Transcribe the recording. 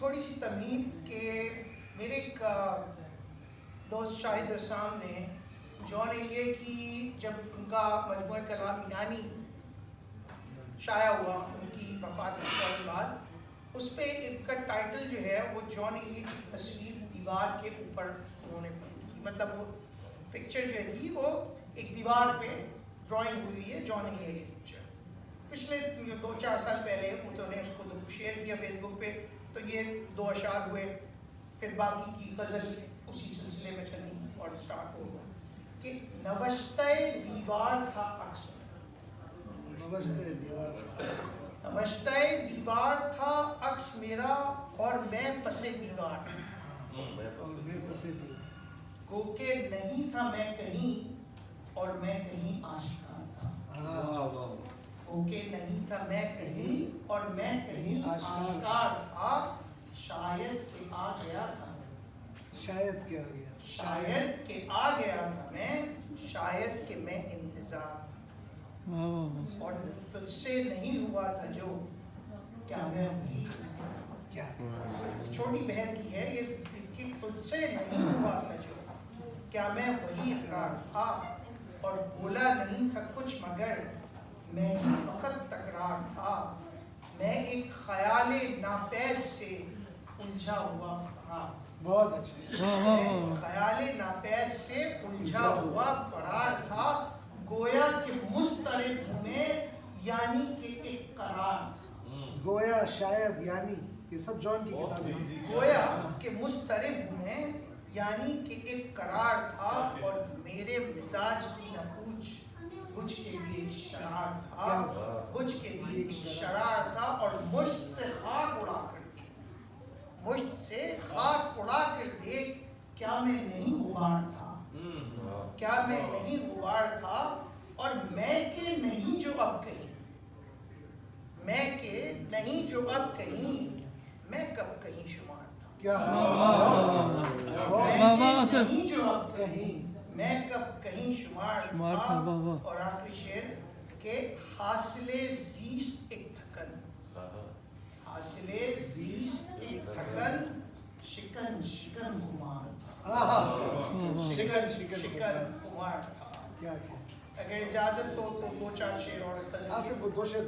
تھوڑی سی تمہید کہ میرے ایک دوست شاہد رسام نے جون ایلیے کی جب ان کا مجموعہ کلام یعنی شائع ہوا ان کی وفات کے فوراً بعد، اس پہ ایک کا ٹائٹل جو ہے وہ جون ایلیے کی تصویر دیوار کے اوپر انہوں نے پینٹ کی. مطلب وہ پکچر جو تھی وہ ایک دیوار پہ ڈرائنگ ہوئی ہے جون ایلیے کی پکچر. پچھلے 2-4 سال پہلے انہوں نے اس کو شیئر کیا فیس بک پہ، تو یہ 2 اشعار ہوئے، پھر باقی کی غزل اسی سلسلے میں چلی اور اسٹارٹ ہو گیا کہ نوشتہ دیوار تھا عکس، نوشتہ دیوار تھا عکس میرا اور میں پس دیوار، گو کہ نہیں تھا میں کہیں اور میں کہیں آشکار تھا، گو کہ نہیں تھا میں کہیں اور میں کہیں آشکار تھا، شاید کہ آ گیا تھا، شاید کیا گیا، شاید کہ آ گیا تھا میں، شاید کہ میں انتظار اور تجھ سے نہیں ہوا تھا جو کیا میں وہی کیا چھوٹی بہن کی ہے یہ کہ تجھ سے نہیں ہوا تھا جو کیا میں وہی اقرار تھا، اور بولا نہیں تھا کچھ مگر میں ہی فقط تکرار تھا، میں ایک خیال ناپید سے الجھا ہوا فرار، بہت اچھے، خیال ناپید سے الجھا ہوا فرار تھا، گویا کہ مضطرب ہوں میں یعنی کہ ایک قرار تھا، گویا شاید یعنی یہ سب جون کی کتابیں ہیں. گویا کہ مضطرب ہوں میں یعنی کہ ایک قرار تھا، اور میرے مزاج کی نہ پوچھ بجھ کے بھی ایک شرار تھا، بجھ کے بھی ایک شرار تھا، اور مشت سے خاک اڑا کر مشت سے خاک اڑا کر دیکھ کیا میں نہیں غبار تھا، کیا میں نہیں غبار تھا، اور میں کہ نہیں جو اب کہیں، میں کہ نہیں جو اب کہیں، میں کب کہیں شمار تھا، کیا میں کہ نہیں جو اب کہیں، میں کب کہیں شمار تھا. اور آخری شعر کہ حاصل زیست ایک تھکن، حاصل زیست ایک تھکن، شکن شکن خمار تھا، شکن شکن خمار تھا. کیا کیا اگر اجازت ہو تو 2-4 شعر اور آصف وہ 2 شعر